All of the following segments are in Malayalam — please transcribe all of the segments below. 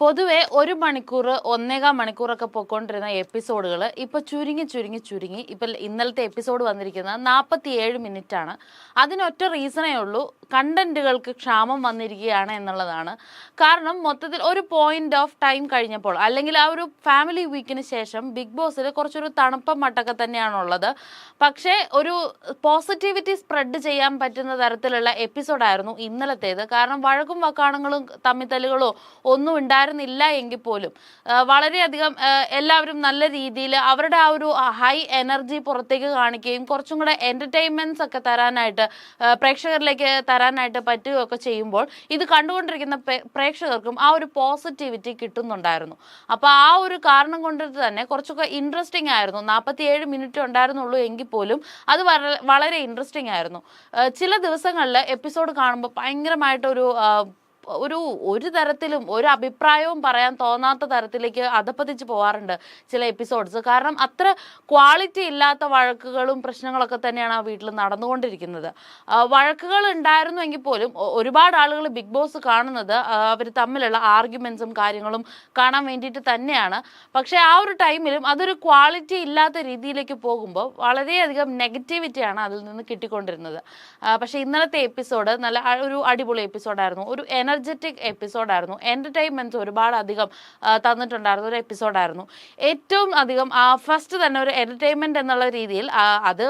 പൊതുവെ 1 മണിക്കൂർ, 1.25 മണിക്കൂറൊക്കെ പൊയ്ക്കൊണ്ടിരുന്ന എപ്പിസോഡുകൾ ഇപ്പോൾ ചുരുങ്ങി ഇപ്പോൾ ഇന്നലത്തെ എപ്പിസോഡ് വന്നിരിക്കുന്നത് 47 മിനിറ്റാണ്. അതിനൊറ്റ റീസണേ ഉള്ളൂ, കണ്ടന്റുകൾക്ക് ക്ഷാമം വന്നിരിക്കുകയാണ് എന്നുള്ളതാണ്. കാരണം മൊത്തത്തിൽ ഒരു പോയിന്റ് ഓഫ് ടൈം കഴിഞ്ഞപ്പോൾ, അല്ലെങ്കിൽ ആ ഒരു ഫാമിലി വീക്കിന് ശേഷം ബിഗ് ബോസിൽ കുറച്ചൊരു തണുപ്പം മട്ടൊക്കെ തന്നെയാണുള്ളത്. പക്ഷേ ഒരു പോസിറ്റിവിറ്റി സ്പ്രെഡ് ചെയ്യാൻ പറ്റുന്ന തരത്തിലുള്ള എപ്പിസോഡായിരുന്നു ഇന്നലത്തേത്. കാരണം വഴക്കും വക്കാണങ്ങളും തമ്മിത്തല്ലുകളോ ഒന്നും ഉണ്ടായിരുന്നില്ല എങ്കിൽ പോലും വളരെയധികം എല്ലാവരും നല്ല രീതിയിൽ അവരുടെ ആ ഒരു ഹൈ എനർജി പുറത്തേക്ക് കാണിക്കുകയും കുറച്ചും കൂടെ എൻ്റർടൈൻമെൻറ്റ്സ് ഒക്കെ തരാനായിട്ട് പ്രേക്ഷകരിലേക്ക് തരാനായിട്ട് പറ്റുകയൊക്കെ ചെയ്യുമ്പോൾ ഇത് കണ്ടുകൊണ്ടിരിക്കുന്ന പ്രേക്ഷകർക്കും ആ ഒരു പോസിറ്റിവിറ്റി കിട്ടുന്നുണ്ടായിരുന്നു. അപ്പോൾ ആ ഒരു കാരണം കൊണ്ട് തന്നെ കുറച്ചൊക്കെ ഇൻട്രസ്റ്റിംഗ് ആയിരുന്നു. 47 മിനിറ്റ് ഉണ്ടായിരുന്നുള്ളൂ എങ്കിൽ പോലും അത് വളരെ ഇൻട്രസ്റ്റിംഗ് ആയിരുന്നു. ചില ദിവസങ്ങളിൽ എപ്പിസോഡ് കാണുമ്പോൾ ഭയങ്കരമായിട്ടൊരു ഒരു തരത്തിലും ഒരു അഭിപ്രായവും പറയാൻ തോന്നാത്ത തരത്തിലേക്ക് അധപ്പതിച്ച് പോകാറുണ്ട് ചില എപ്പിസോഡ്സ്. കാരണം അത്ര ക്വാളിറ്റി ഇല്ലാത്ത വഴക്കുകളും പ്രശ്നങ്ങളൊക്കെ തന്നെയാണ് ആ വീട്ടിൽ നടന്നുകൊണ്ടിരിക്കുന്നത്. വഴക്കുകൾ ഉണ്ടായിരുന്നു എങ്കിൽ പോലും ഒരുപാട് ആളുകൾ ബിഗ് ബോസ് കാണുന്നത് അവർ തമ്മിലുള്ള ആർഗ്യുമെന്റ്സും കാര്യങ്ങളും കാണാൻ വേണ്ടിയിട്ട് തന്നെയാണ്. പക്ഷേ ആ ഒരു ടൈമിലും അതൊരു ക്വാളിറ്റി ഇല്ലാത്ത രീതിയിലേക്ക് പോകുമ്പോൾ വളരെയധികം നെഗറ്റിവിറ്റിയാണ് അതിൽ നിന്ന് കിട്ടിക്കൊണ്ടിരുന്നത്. പക്ഷേ ഇന്നലത്തെ എപ്പിസോഡ് നല്ല ഒരു അടിപൊളി എപ്പിസോഡായിരുന്നു. ഒരു എനർജറ്റിക് എപ്പിസോഡായിരുന്നു. എൻ്റർടൈൻമെൻറ്റ്സ് ഒരുപാട് അധികം തന്നിട്ടുണ്ടായിരുന്ന ഒരു എപ്പിസോഡായിരുന്നു. ഏറ്റവും അധികം ഫസ്റ്റ് തന്നെ ഒരു എൻ്റർടൈൻമെൻറ്റ് എന്നുള്ള രീതിയിൽ അത്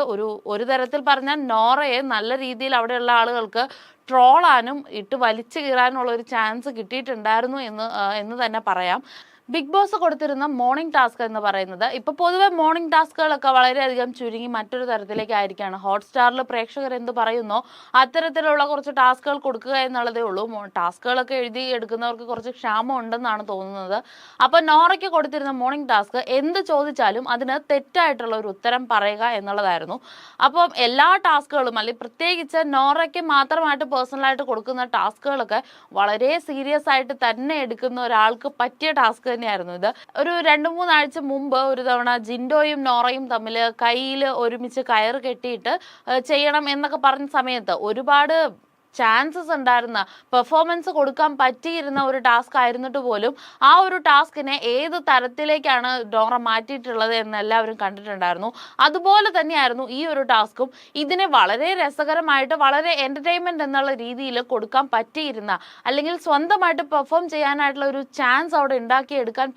ഒരു തരത്തിൽ പറഞ്ഞാൽ നോറയെ നല്ല രീതിയിൽ അവിടെയുള്ള ആളുകൾക്ക് ട്രോളാനും ഇട്ട് വലിച്ചു കീറാനുള്ള ഒരു ചാൻസ് കിട്ടിയിട്ടുണ്ടായിരുന്നു എന്ന് തന്നെ പറയാം. ബിഗ് ബോസ് കൊടുത്തിരുന്ന മോർണിംഗ് ടാസ്ക് എന്ന് പറയുന്നത് ഇപ്പോൾ പൊതുവെ മോർണിംഗ് ടാസ്കുകളൊക്കെ വളരെയധികം ചുരുങ്ങി മറ്റൊരു തരത്തിലേക്കായിരിക്കുകയാണ്. ഹോട്ട്സ്റ്റാറിൽ പ്രേക്ഷകർ എന്ത് പറയുന്നോ അത്തരത്തിലുള്ള കുറച്ച് ടാസ്കുകൾ കൊടുക്കുക എന്നുള്ളതേ ഉള്ളൂ. ടാസ്കുകളൊക്കെ എഴുതി എടുക്കുന്നവർക്ക് കുറച്ച് ക്ഷാമം ഉണ്ടെന്നാണ് തോന്നുന്നത്. അപ്പോൾ നോറയ്ക്ക് കൊടുത്തിരുന്ന മോർണിംഗ് ടാസ്ക് എന്ത് ചോദിച്ചാലും അതിന് തെറ്റായിട്ടുള്ള ഒരു ഉത്തരം പറയുക എന്നുള്ളതായിരുന്നു. അപ്പം എല്ലാ ടാസ്കുകളും അല്ലെങ്കിൽ പ്രത്യേകിച്ച് നോറയ്ക്ക് മാത്രമായിട്ട് പേഴ്സണലായിട്ട് കൊടുക്കുന്ന ടാസ്കുകളൊക്കെ വളരെ സീരിയസ് ആയിട്ട് തന്നെ എടുക്കുന്ന ഒരാൾക്ക് പറ്റിയ ടാസ്ക് തന്നെയായിരുന്നു ഇത്. ഒരു 2-3 ആഴ്ച മുമ്പ് ഒരു തവണ ജിൻഡോയും നോറയും തമ്മിൽ കയ്യിൽ ഒരുമിച്ച് കയറ് കെട്ടിയിട്ട് ചെയ്യണം എന്നൊക്കെ പറഞ്ഞ സമയത്ത് ഒരുപാട് ചാൻസസ് ഉണ്ടായിരുന്ന, പെർഫോമൻസ് കൊടുക്കാൻ പറ്റിയിരുന്ന ഒരു ടാസ്ക് ആയിരുന്നിട്ട് പോലും ആ ഒരു ടാസ്കിനെ ഏത് തരത്തിലേക്കാണ് നോറ മാറ്റിയിട്ടുള്ളത് എന്ന് എല്ലാവരും കണ്ടിട്ടുണ്ടായിരുന്നു. അതുപോലെ തന്നെയായിരുന്നു ഈ ഒരു ടാസ്കും. ഇതിനെ വളരെ രസകരമായിട്ട് വളരെ എൻ്റർടൈൻമെൻറ്റ് എന്നുള്ള രീതിയിൽ കൊടുക്കാൻ പറ്റിയിരുന്ന, അല്ലെങ്കിൽ സ്വന്തമായിട്ട് പെർഫോം ചെയ്യാനായിട്ടുള്ള ഒരു ചാൻസ് അവിടെ ഉണ്ടാക്കിയെടുക്കാൻ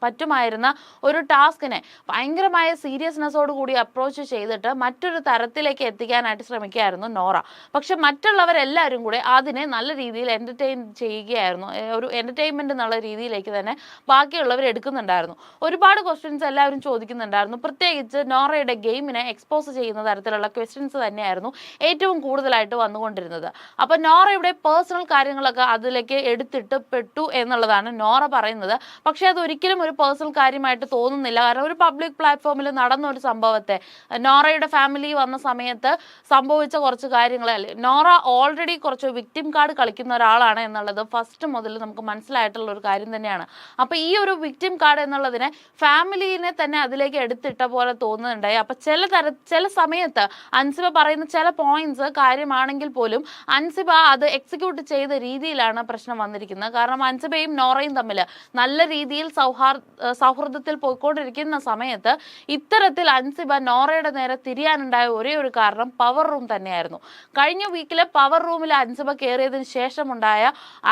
പറ്റുമായിരുന്ന ഒരു ടാസ്കിനെ ഭയങ്കരമായ സീരിയസ്നെസ്സോട് കൂടി അപ്രോച്ച് ചെയ്തിട്ട് മറ്റൊരു തരത്തിലേക്ക് എത്തിക്കാനായിട്ട് ശ്രമിക്കുകയായിരുന്നു നോറ. പക്ഷെ മറ്റുള്ളവരെല്ലാവരും കൂടെ അതിനെ നല്ല രീതിയിൽ എൻ്റർടൈൻ ചെയ്യുകയായിരുന്നു. ഒരു എൻ്റർടൈൻമെൻറ്റ് എന്നുള്ള രീതിയിലേക്ക് തന്നെ ബാക്കിയുള്ളവർ എടുക്കുന്നുണ്ടായിരുന്നു. ഒരുപാട് ക്വസ്റ്റ്യൻസ് എല്ലാവരും ചോദിക്കുന്നുണ്ടായിരുന്നു. പ്രത്യേകിച്ച് നോറയുടെ ഗെയിമിനെ എക്സ്പോസ് ചെയ്യുന്ന തരത്തിലുള്ള ക്വസ്റ്റ്യൻസ് തന്നെയായിരുന്നു ഏറ്റവും കൂടുതലായിട്ട് വന്നുകൊണ്ടിരുന്നത്. അപ്പോൾ നോറയുടെ പേഴ്സണൽ കാര്യങ്ങളൊക്കെ അതിലേക്ക് എടുത്തിട്ട് പെട്ടു എന്നുള്ളതാണ് നോറ പറയുന്നത്. പക്ഷേ അതൊരിക്കലും ഒരു പേഴ്സണൽ കാര്യമായിട്ട് തോന്നുന്നില്ല. കാരണം ഒരു പബ്ലിക് പ്ലാറ്റ്ഫോമിൽ നടന്ന ഒരു സംഭവത്തെ, നോറയുടെ ഫാമിലി വന്ന സമയത്ത് സംഭവിച്ച കുറച്ച് കാര്യങ്ങളല്ലേ, നോറ ഓൾറെഡി കുറച്ച് വിക്ടിം കാർഡ് കളിക്കുന്ന ഒരാളാണ് എന്നുള്ളത് ഫസ്റ്റ് മുതൽ നമുക്ക് മനസ്സിലായിട്ടുള്ള ഒരു കാര്യം തന്നെയാണ്. അപ്പോൾ ഈ ഒരു വിക്ടിം കാർഡ് എന്നുള്ളതിനെ ഫാമിലിനെ തന്നെ അതിലേക്ക് എടുത്തിട്ട പോലെ തോന്നുന്നുണ്ടായി. അപ്പോൾ ചില സമയത്ത് അൻസിബ പറയുന്ന ചില പോയിന്റ്സ് കാര്യമാണെങ്കിൽ പോലും അൻസിബ അത് എക്സിക്യൂട്ട് ചെയ്ത രീതിയിലാണ് പ്രശ്നം വന്നിരിക്കുന്നത്. കാരണം അൻസിബയും നോറയും തമ്മിൽ നല്ല രീതിയിൽ സൗഹൃദത്തിൽ പോയിക്കൊണ്ടിരിക്കുന്ന സമയത്ത് ഇത്തരത്തിൽ അൻസിബ നോറയുടെ നേരെ തിരിയാനുണ്ടായ ഒരേ ഒരു കാരണം പവർ റൂം തന്നെയായിരുന്നു. കഴിഞ്ഞ വീക്കിലെ പവർ റൂമിൽ അൻസിബ കയറിയതിന് ശേഷമുണ്ടായ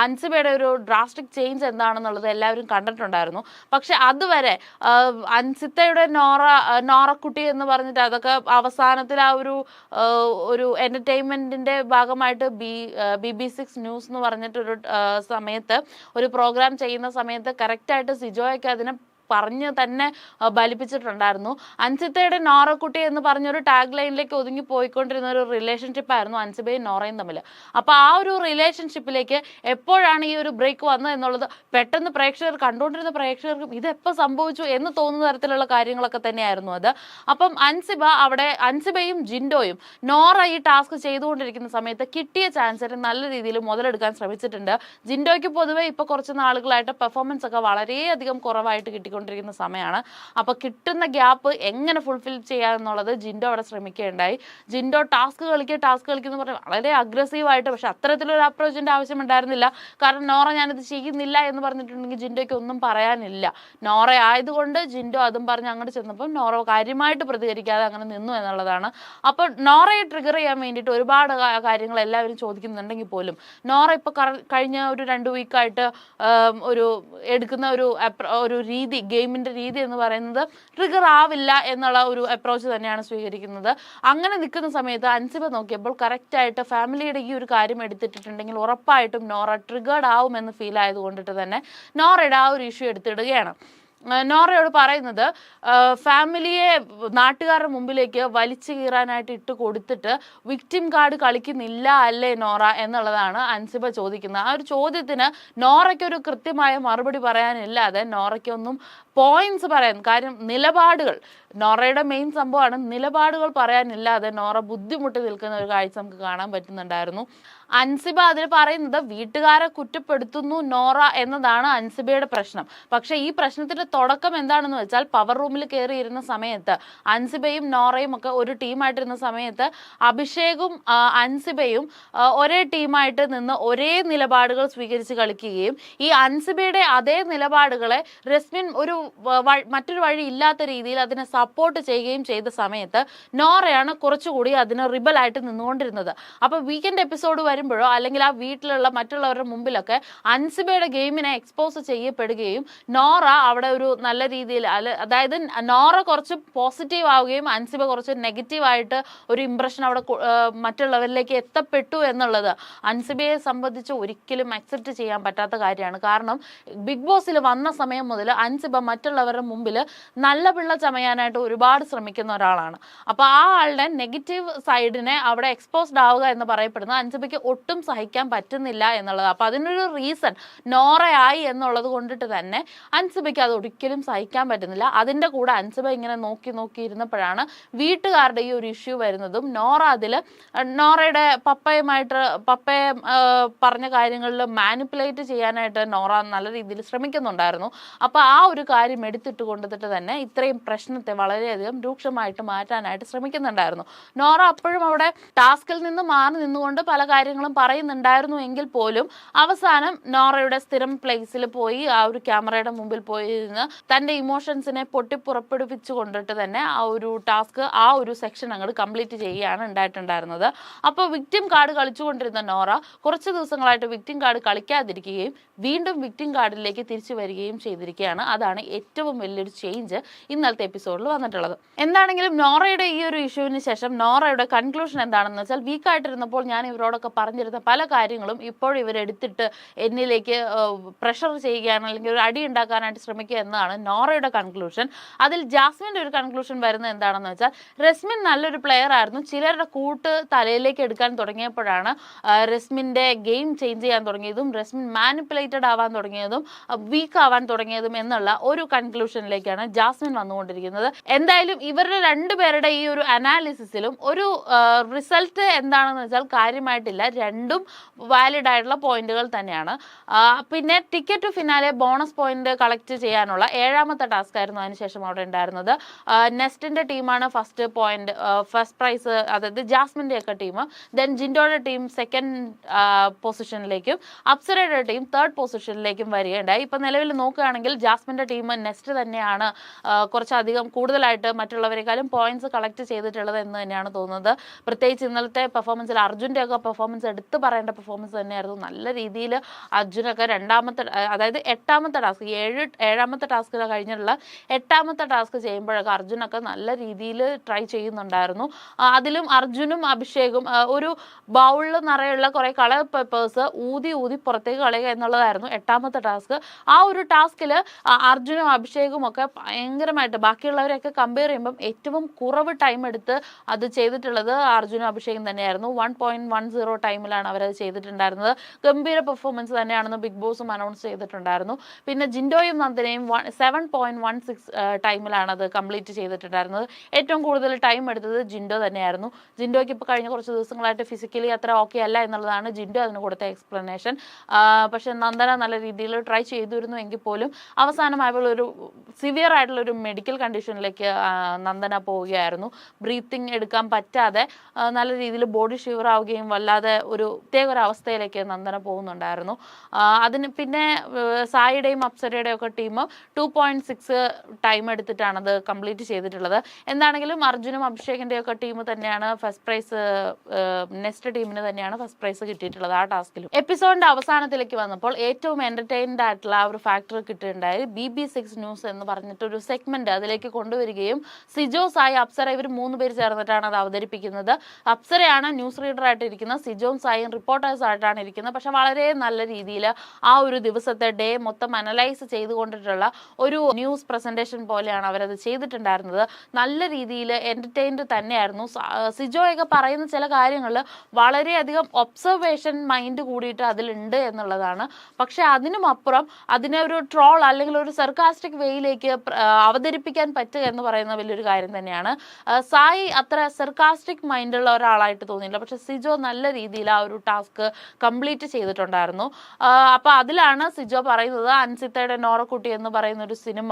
അൻസിബയുടെ ഒരു ഡ്രാസ്റ്റിക് ചേഞ്ച് എന്താണെന്നുള്ളത് എല്ലാവരും കണ്ടിട്ടുണ്ടായിരുന്നു. പക്ഷെ അതുവരെ അൻസിത്തയുടെ നോറക്കുട്ടി എന്ന് പറഞ്ഞിട്ട് അതൊക്കെ അവസാനത്തിൽ ആ ഒരു എൻ്റർടൈൻമെൻറ്റിൻ്റെ ഭാഗമായിട്ട് BBC6 ന്യൂസ് എന്ന് പറഞ്ഞിട്ടൊരു സമയത്ത് ഒരു പ്രോഗ്രാം ചെയ്യുന്ന സമയത്ത് കറക്റ്റായിട്ട് സിജോയൊക്കെ അതിനെ പറഞ്ഞ് തന്നെ ബലിപ്പിച്ചിട്ടുണ്ടായിരുന്നു. അൻസിത്തയുടെ നോറക്കുട്ടി എന്ന് പറഞ്ഞൊരു ടാഗ് ലൈനിലേക്ക് ഒതുങ്ങി പോയിക്കൊണ്ടിരുന്ന ഒരു റിലേഷൻഷിപ്പായിരുന്നു അൻസിബയും നോറയും തമ്മിൽ. അപ്പോൾ ആ ഒരു റിലേഷൻഷിപ്പിലേക്ക് എപ്പോഴാണ് ഈ ഒരു ബ്രേക്ക് വന്നത് എന്നുള്ളത് പെട്ടെന്ന് കണ്ടുകൊണ്ടിരുന്ന പ്രേക്ഷകർക്കും ഇതെപ്പോൾ സംഭവിച്ചു എന്ന് തോന്നുന്ന തരത്തിലുള്ള കാര്യങ്ങളൊക്കെ തന്നെയായിരുന്നു അത്. അപ്പം അൻസിബയും ജിൻഡോയും നോറ ഈ ടാസ്ക് ചെയ്തുകൊണ്ടിരിക്കുന്ന സമയത്ത് കിട്ടിയ ചാൻസിന് നല്ല രീതിയിൽ മുതലെടുക്കാൻ ശ്രമിച്ചിട്ടുണ്ട്. ജിൻഡോയ്ക്ക് പൊതുവെ ഇപ്പോൾ കുറച്ച് നാളുകളായിട്ട് പെർഫോമൻസ് ഒക്കെ വളരെയധികം കുറവായിട്ട് കിട്ടി ആയിക്കൊണ്ടിരിക്കുന്ന സമയമാണ്. അപ്പോൾ കിട്ടുന്ന ഗ്യാപ്പ് എങ്ങനെ ഫുൾഫിൽ ചെയ്യാമെന്നുള്ളത് ജിൻഡോ അവിടെ ശ്രമിക്കുകയുണ്ടായി. ജിൻഡോ ടാസ്ക് കളിക്കുന്നു പറഞ്ഞ് വളരെ അഗ്രസീവായിട്ട്, പക്ഷെ അത്തരത്തിലൊരു അപ്രോച്ചിൻ്റെ ആവശ്യമുണ്ടായിരുന്നില്ല. കാരണം നോറ ഞാനിത് ചെയ്യുന്നില്ല എന്ന് പറഞ്ഞിട്ടുണ്ടെങ്കിൽ ജിൻഡോയ്ക്ക് ഒന്നും പറയാനില്ല. നോറ ആയതുകൊണ്ട് ജിൻഡോ അതും പറഞ്ഞ് അങ്ങോട്ട് ചെന്നപ്പോൾ നോറ കാര്യമായിട്ട് പ്രതികരിക്കാതെ അങ്ങനെ നിന്നു എന്നുള്ളതാണ്. അപ്പോൾ നോറയെ ട്രിഗർ ചെയ്യാൻ വേണ്ടിയിട്ട് ഒരുപാട് കാര്യങ്ങൾ എല്ലാവരും ചോദിക്കുന്നുണ്ടെങ്കിൽ പോലും നോറ ഇപ്പോൾ കഴിഞ്ഞ ഒരു 2 വീക്കായിട്ട് ഒരു എടുക്കുന്ന ഒരു രീതി, ഗെയിമിൻ്റെ രീതി എന്ന് പറയുന്നത് ട്രിഗർ ആവില്ല എന്നുള്ള ഒരു അപ്രോച്ച് തന്നെയാണ് സ്വീകരിക്കുന്നത്. അങ്ങനെ നിൽക്കുന്ന സമയത്ത് അൻസിബ നോക്കിയപ്പോൾ കറക്റ്റായിട്ട് ഫാമിലിയുടെ ഈ ഒരു കാര്യം എടുത്തിട്ടുണ്ടെങ്കിൽ ഉറപ്പായിട്ടും നോറ ട്രിഗേർഡ് ആവുമെന്ന് ഫീൽ ആയതുകൊണ്ടിട്ട് തന്നെ നോറയുടെ ആ ഒരു ഇഷ്യൂ എടുത്തിടുകയാണ്. നോറയോട് പറയുന്നത് ഫാമിലിയെ നാട്ടുകാരുടെ മുമ്പിലേക്ക് വലിച്ചു കീറാനായിട്ട് ഇട്ട് കൊടുത്തിട്ട് വിക്ടിം കാർഡ് കളിക്കുന്നില്ല അല്ലേ നോറ എന്നുള്ളതാണ് അൻസിബ ചോദിക്കുന്നത്. ആ ഒരു ചോദ്യത്തിന് നോറയ്ക്കൊരു കൃത്യമായ മറുപടി പറയാനില്ലാതെ നോറയ്ക്കൊന്നും പോയിന്റ്സ് പറയാൻ, കാര്യം നിലപാടുകൾ, നോറയുടെ മെയിൻ സംഭവമാണ്, നിലപാടുകൾ പറയാനില്ലാതെ നോറ ബുദ്ധിമുട്ടി നിൽക്കുന്ന ഒരു കാഴ്ച നമുക്ക് കാണാൻ പറ്റുന്നുണ്ടായിരുന്നു. അൻസിബ അതിൽ പറയുന്നത് വീട്ടുകാരെ കുറ്റപ്പെടുത്തുന്നു നോറ എന്നതാണ് അൻസിബയുടെ പ്രശ്നം. പക്ഷെ ഈ പ്രശ്നത്തിന്റെ തുടക്കം എന്താണെന്ന് വെച്ചാൽ പവർ റൂമിൽ കയറിയിരുന്ന സമയത്ത് അൻസിബയും നോറയും ഒക്കെ ഒരു ടീമായിട്ടിരുന്ന സമയത്ത് അഭിഷേകും അൻസിബയും ഒരേ ടീമായിട്ട് നിന്ന് ഒരേ നിലപാടുകൾ സ്വീകരിച്ച് കളിക്കുകയും ഈ അൻസിബയുടെ അതേ നിലപാടുകളെ റസ്മിൻ മറ്റൊരു വഴി ഇല്ലാത്ത രീതിയിൽ അതിനെ സപ്പോർട്ട് ചെയ്യുകയും ചെയ്ത സമയത്ത് നോറയാണ് കുറച്ചുകൂടി അതിന് റിബലായിട്ട് നിന്നുകൊണ്ടിരുന്നത്. അപ്പോൾ വീക്കെൻഡ് എപ്പിസോഡ് വരുമ്പോഴോ അല്ലെങ്കിൽ ആ വീട്ടിലുള്ള മറ്റുള്ളവരുടെ മുമ്പിലൊക്കെ അൻസിബയുടെ ഗെയിമിനെ എക്സ്പോസ് ചെയ്യപ്പെടുകയും നോറ അവിടെ ഒരു നല്ല രീതിയിൽ, അതായത് നോറ കുറച്ച് പോസിറ്റീവ് ആവുകയും അൻസിബ കുറച്ച് നെഗറ്റീവായിട്ട് ഒരു ഇംപ്രഷൻ അവിടെ മറ്റുള്ളവരിലേക്ക് എത്തപ്പെട്ടു എന്നുള്ളത് അൻസിബയെ സംബന്ധിച്ച് ഒരിക്കലും അക്സെപ്റ്റ് ചെയ്യാൻ പറ്റാത്ത കാര്യമാണ്. കാരണം ബിഗ് ബോസിൽ വന്ന സമയം മുതൽ അൻസിബ മറ്റുള്ളവരുടെ മുമ്പിൽ നല്ല പിള്ള ചമയാനായിട്ട് ഒരുപാട് ശ്രമിക്കുന്ന ഒരാളാണ്. അപ്പോൾ ആ ആളുടെ നെഗറ്റീവ് സൈഡിനെ അവിടെ എക്സ്പോസ്ഡ് ആവുക എന്ന് പറയപ്പെടുന്നത് അൻസിബയ്ക്ക് ഒട്ടും സഹിക്കാൻ പറ്റുന്നില്ല എന്നുള്ളത്. അപ്പോൾ അതിനൊരു റീസൺ നോറയായി എന്നുള്ളത് കൊണ്ടിട്ട് തന്നെ അൻസിബയ്ക്ക് അത് ഒരിക്കലും സഹിക്കാൻ പറ്റുന്നില്ല. അതിൻ്റെ കൂടെ അൻസിബ ഇങ്ങനെ നോക്കിയിരുന്നപ്പോഴാണ് വീട്ടുകാരുടെ ഈ ഒരു ഇഷ്യൂ വരുന്നതും നോറ നോറയുടെ പപ്പയെ പറഞ്ഞ കാര്യങ്ങളിൽ മാനിപ്പുലേറ്റ് ചെയ്യാനായിട്ട് നോറ നല്ല രീതിയിൽ ശ്രമിക്കുന്നുണ്ടായിരുന്നു. അപ്പോൾ ആ ഒരു കാര്യം എടുത്തിട്ട് കൊണ്ടിട്ട് തന്നെ ഇത്രയും പ്രശ്നത്തെ വളരെയധികം രൂക്ഷമായിട്ട് മാറ്റാനായിട്ട് ശ്രമിക്കുന്നുണ്ടായിരുന്നു. നോറ അപ്പോഴും അവിടെ ടാസ്കിൽ നിന്ന് മാറി നിന്നുകൊണ്ട് പല കാര്യങ്ങളും പറയുന്നുണ്ടായിരുന്നു എങ്കിൽ പോലും അവസാനം നോറയുടെ സ്ഥിരം പ്ലേസിൽ പോയി ആ ഒരു ക്യാമറയുടെ മുമ്പിൽ പോയി ഇരുന്ന് തൻ്റെ ഇമോഷൻസിനെ പൊട്ടിപ്പുറപ്പെടുവിച്ചു കൊണ്ടിട്ട് തന്നെ ആ ഒരു ടാസ്ക്, ആ ഒരു സെക്ഷൻ അങ്ങോട്ട് കംപ്ലീറ്റ് ചെയ്യുകയാണ് ഉണ്ടായിട്ടുണ്ടായിരുന്നത്. അപ്പോൾ വിക്ടിം കാർഡ് കളിച്ചുകൊണ്ടിരുന്ന നോറ കുറച്ച് ദിവസങ്ങളായിട്ട് വിക്ടിം കാർഡ് കളിക്കാതിരിക്കുകയും വീണ്ടും വിക്ടിം കാർഡിലേക്ക് തിരിച്ചു വരികയും ചെയ്തിരിക്കുകയാണ്. അതാണ് ഏറ്റവും വലിയൊരു ചേഞ്ച് ഇന്നലത്തെ എപ്പിസോഡിൽ വന്നിട്ടുള്ളത്. എന്താണെങ്കിലും നോറയുടെ ഈ ഒരു ഇഷ്യൂവിന് ശേഷം നോറയുടെ കൺക്ലൂഷൻ എന്താണെന്ന് വെച്ചാൽ, വീക്കായിട്ടിരുന്നപ്പോൾ ഞാൻ ഇവരോടൊക്കെ പറഞ്ഞിരുന്ന പല കാര്യങ്ങളും ഇപ്പോൾ ഇവരെടുത്തിട്ട് എന്നിലേക്ക് പ്രഷർ ചെയ്യുകയാണ് അല്ലെങ്കിൽ ഒരു അടി ഉണ്ടാക്കാനായിട്ട് ശ്രമിക്കുക എന്നതാണ് നോറയുടെ കൺക്ലൂഷൻ. അതിൽ ജാസ്മിൻ്റെ ഒരു കൺക്ലൂഷൻ വരുന്നത് എന്താണെന്ന് വെച്ചാൽ, റസ്മിൻ നല്ലൊരു പ്ലെയർ ആയിരുന്നു, ചിലരുടെ കൂട്ട് തലയിലേക്ക് എടുക്കാൻ തുടങ്ങിയപ്പോഴാണ് റസ്മിൻ്റെ ഗെയിം ചേഞ്ച് ചെയ്യാൻ തുടങ്ങിയതും റസ്മിൻ മാനിപ്പുലേറ്റഡ് ആവാൻ തുടങ്ങിയതും വീക്ക് ആവാൻ തുടങ്ങിയതും എന്നുള്ള ഒരു കൺക്ലൂഷനിലേക്കാണ് ജാസ്മിൻ വന്നുകൊണ്ടിരിക്കുന്നത്. എന്തായാലും ഇവരുടെ രണ്ടുപേരുടെ ഈ ഒരു അനാലിസിസിലും ഒരു റിസൾട്ട് എന്താണെന്ന് വെച്ചാൽ കാര്യമായിട്ടില്ല, രണ്ടും വാലിഡ് ആയിട്ടുള്ള പോയിന്റുകൾ തന്നെയാണ്. പിന്നെ ticket to finale bonus point collect ചെയ്യാനുള്ള 7ാമത്തെ ടാസ്ക് ആയിരുന്നു അതിനുശേഷം അവിടെ ഉണ്ടായിരുന്നത്. നെസ്റ്റിന്റെ ടീമാണ് ഫസ്റ്റ് പ്രൈസ്, അതായത് ജാസ്മിന്റെ ഒക്കെ ടീം, ദെൻ ജിൻഡോയുടെ ടീം 2nd പൊസിഷനിലേക്കും അപ്സരയുടെ ടീം 3rd പൊസിഷനിലേക്കും വരികയുണ്ടായി. ഇപ്പൊ നിലവിൽ നോക്കുകയാണെങ്കിൽ ജാസ്മിന്റെ ടീം നെക്സ്റ്റ് തന്നെയാണ് കുറച്ചധികം കൂടുതലായിട്ട് മറ്റുള്ളവരെക്കാളും പോയിന്റ്സ് കളക്ട് ചെയ്തിട്ടുള്ളത് എന്ന് തന്നെയാണ് തോന്നുന്നത്. പ്രത്യേകിച്ച് ഇന്നലത്തെ പെർഫോമൻസിൽ അർജുൻ്റെ ഒക്കെ പെർഫോമൻസ് എടുത്തു പറയേണ്ട പെർഫോമൻസ് തന്നെയായിരുന്നു. നല്ല രീതിയിൽ അർജുനൊക്കെ അതായത് 8ാമത്തെ ടാസ്ക്, 7ാമത്തെ ടാസ്ക് കഴിഞ്ഞിട്ടുള്ള 8ാമത്തെ ടാസ്ക് ചെയ്യുമ്പോഴൊക്കെ അർജുനൊക്കെ നല്ല രീതിയിൽ ട്രൈ ചെയ്യുന്നുണ്ടായിരുന്നു. അതിലും അർജുനും അഭിഷേകും ഒരു ബൗളിൽ നിറയുള്ള കുറേ കളർ പേപ്പേഴ്സ് ഊതി പുറത്തേക്ക് കളയുക എന്നുള്ളതായിരുന്നു 8ാമത്തെ ടാസ്ക്. ആ ഒരു ടാസ്കിൽ അർജുനും അഭിഷേകും ഒക്കെ ഭയങ്കരമായിട്ട് ബാക്കിയുള്ളവരെയൊക്കെ കമ്പയർ ചെയ്യുമ്പം ഏറ്റവും കുറവ് ടൈം എടുത്ത് അത് ചെയ്തിട്ടുള്ളത് അർജുനും അഭിഷേകും തന്നെയായിരുന്നു. 1.10 ടൈമിലാണ് അവരത് ചെയ്തിട്ടുണ്ടായിരുന്നത്. ഗംഭീര പെർഫോമൻസ് തന്നെയാണെന്ന് ബിഗ് ബോസും അനൗൺസ് ചെയ്തിട്ടുണ്ടായിരുന്നു. പിന്നെ ജിൻഡോയും നന്ദനയും 7.16 ടൈമിലാണ് അത് കംപ്ലീറ്റ് ചെയ്തിട്ടുണ്ടായിരുന്നത്. ഏറ്റവും കൂടുതൽ ടൈം എടുത്തത് ജിൻഡോ തന്നെയായിരുന്നു. ജിൻഡോയ്ക്ക് ഇപ്പോൾ കഴിഞ്ഞ കുറച്ച് ദിവസങ്ങളായിട്ട് ഫിസിക്കലി അത്ര ഓക്കെ അല്ല എന്നുള്ളതാണ് ജിൻഡോ അതിന് കൊടുത്ത എക്സ്പ്ലനേഷൻ. പക്ഷെ നന്ദന നല്ല രീതിയിൽ ട്രൈ ചെയ്തിരുന്നു എങ്കിൽ പോലും അവസാനമായപ്പോൾ ഒരു സിവിയർ ആയിട്ടുള്ള ഒരു മെഡിക്കൽ കണ്ടീഷനിലേക്ക് നന്ദന പോവുകയായിരുന്നു. ബ്രീത്തിങ് എടുക്കാൻ പറ്റാതെ നല്ല രീതിയിൽ ബോഡി ഷിവർ ആവുകയും വല്ലാതെ ഒരു പ്രത്യേക ഒരു അവസ്ഥയിലേക്ക് നന്ദന പോകുന്നുണ്ടായിരുന്നു. അതിന് പിന്നെ സായിയുടെയും അപ്സരയുടെയും ഒക്കെ ടീം 2.6 ടൈം എടുത്തിട്ടാണ് അത് കംപ്ലീറ്റ് ചെയ്തിട്ടുള്ളത്. എന്താണെങ്കിലും അർജുനും അഭിഷേകിന്റെ ഒക്കെ ടീം തന്നെയാണ് ഫസ്റ്റ് പ്രൈസ്, നെക്സ്റ്റ് ടീമിന് തന്നെയാണ് ഫസ്റ്റ് പ്രൈസ് കിട്ടിയിട്ടുള്ളത് ആ ടാസ്കിലും. എപ്പിസോഡിന്റെ അവസാനത്തിലേക്ക് വന്നപ്പോൾ ഏറ്റവും എന്റർടൈൻഡ് ആയിട്ടുള്ള ആ ഒരു ഫാക്ടർ കിട്ടിയിട്ടുണ്ടായി BB6 ന്യൂസ് എന്ന് പറഞ്ഞിട്ടൊരു സെഗ്മെന്റ് അതിലേക്ക് കൊണ്ടുവരികയും സിജോ, സായി, അപ്സര ഇവർ 3 പേര് ചേർന്നിട്ടാണ് അത് അവതരിപ്പിക്കുന്നത്. അപ്സരയാണ് ന്യൂസ് റീഡർ ആയിട്ട് ഇരിക്കുന്നത്, സിജോയും സായും റിപ്പോർട്ടേഴ്സ് ആയിട്ടാണ് ഇരിക്കുന്നത്. പക്ഷെ വളരെ നല്ല രീതിയിൽ ആ ഒരു ദിവസത്തെ ഡേ മൊത്തം അനലൈസ് ചെയ്തുകൊണ്ടിട്ടുള്ള ഒരു ന്യൂസ് പ്രസന്റേഷൻ പോലെയാണ് അവരത് ചെയ്തിട്ടുണ്ടായിരുന്നത്. നല്ല രീതിയിൽ എന്റർടൈൻഡ് തന്നെയായിരുന്നു. സിജോയൊക്കെ പറയുന്ന ചില കാര്യങ്ങളിൽ വളരെയധികം ഒബ്സർവേഷൻ മൈൻഡ് കൂടിയിട്ട് അതിലുണ്ട് എന്നുള്ളതാണ്. പക്ഷെ അതിനും അപ്പുറം അതിനെ ഒരു ട്രോൾ അല്ലെങ്കിൽ ഒരു സർക്കാസ്റ്റിക് വേയിലേക്ക് അവതരിപ്പിക്കാൻ പറ്റുക എന്ന് പറയുന്ന വലിയൊരു കാര്യം തന്നെയാണ്. സായി അത്ര സർക്കാസ്റ്റിക് മൈൻഡുള്ള ഒരാളായിട്ട് തോന്നിയില്ല. പക്ഷെ സിജോ നല്ല രീതിയിൽ ആ ഒരു ടാസ്ക് കംപ്ലീറ്റ് ചെയ്തിട്ടുണ്ടായിരുന്നു. അപ്പൊ അതിലാണ് സിജോ പറയുന്നത് അൻസിത്തയുടെ നോറക്കുട്ടി എന്ന് പറയുന്ന ഒരു സിനിമ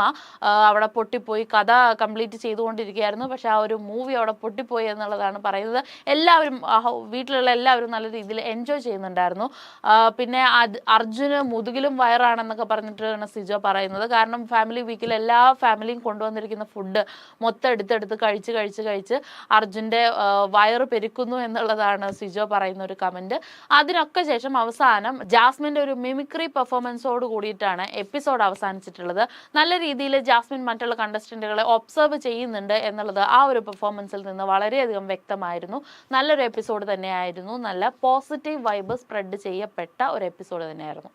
അവിടെ പൊട്ടിപ്പോയി, കഥ കംപ്ലീറ്റ് ചെയ്തുകൊണ്ടിരിക്കുകയായിരുന്നു, പക്ഷെ ആ ഒരു മൂവി അവിടെ പൊട്ടിപ്പോയി എന്നുള്ളതാണ് പറയുന്നത്. എല്ലാവരും വീട്ടിലുള്ള എല്ലാവരും നല്ല രീതിയിൽ എൻജോയ് ചെയ്യുന്നുണ്ടായിരുന്നു. പിന്നെ അർജുന് മുതുകിലും വയറാണെന്നൊക്കെ പറഞ്ഞിട്ടാണ് സിജോ പറയുന്നത്. കാരണം ഫാമിലി വീക്കിൽ എല്ലാ ഫാമിലിയും കൊണ്ടുവന്നിരിക്കുന്ന ഫുഡ് മൊത്തം എടുത്തെടുത്ത് കഴിച്ച് അർജുൻ്റെ വയറ് പെരുക്കുന്നു എന്നുള്ളതാണ് സിജോ പറയുന്ന ഒരു കമന്റ്. അതിനൊക്കെ ശേഷം അവസാനം ജാസ്മിൻ്റെ ഒരു മിമിക്രി പെർഫോമൻസോട് കൂടിയിട്ടാണ് എപ്പിസോഡ് അവസാനിച്ചിട്ടുള്ളത്. നല്ല രീതിയിൽ ജാസ്മിൻ മറ്റുള്ള കണ്ടസ്റ്റന്റുകളെ ഒബ്സർവ് ചെയ്യുന്നുണ്ട് എന്നുള്ളത് ആ ഒരു പെർഫോമൻസിൽ നിന്ന് വളരെയധികം വ്യക്തമായിരുന്നു. നല്ലൊരു എപ്പിസോഡ് തന്നെയായിരുന്നു. നല്ല പോസിറ്റീവ് വൈബ് സ്പ്രെഡ് ചെയ്യപ്പെട്ട ഒരു എപ്പിസോഡ് തന്നെയായിരുന്നു.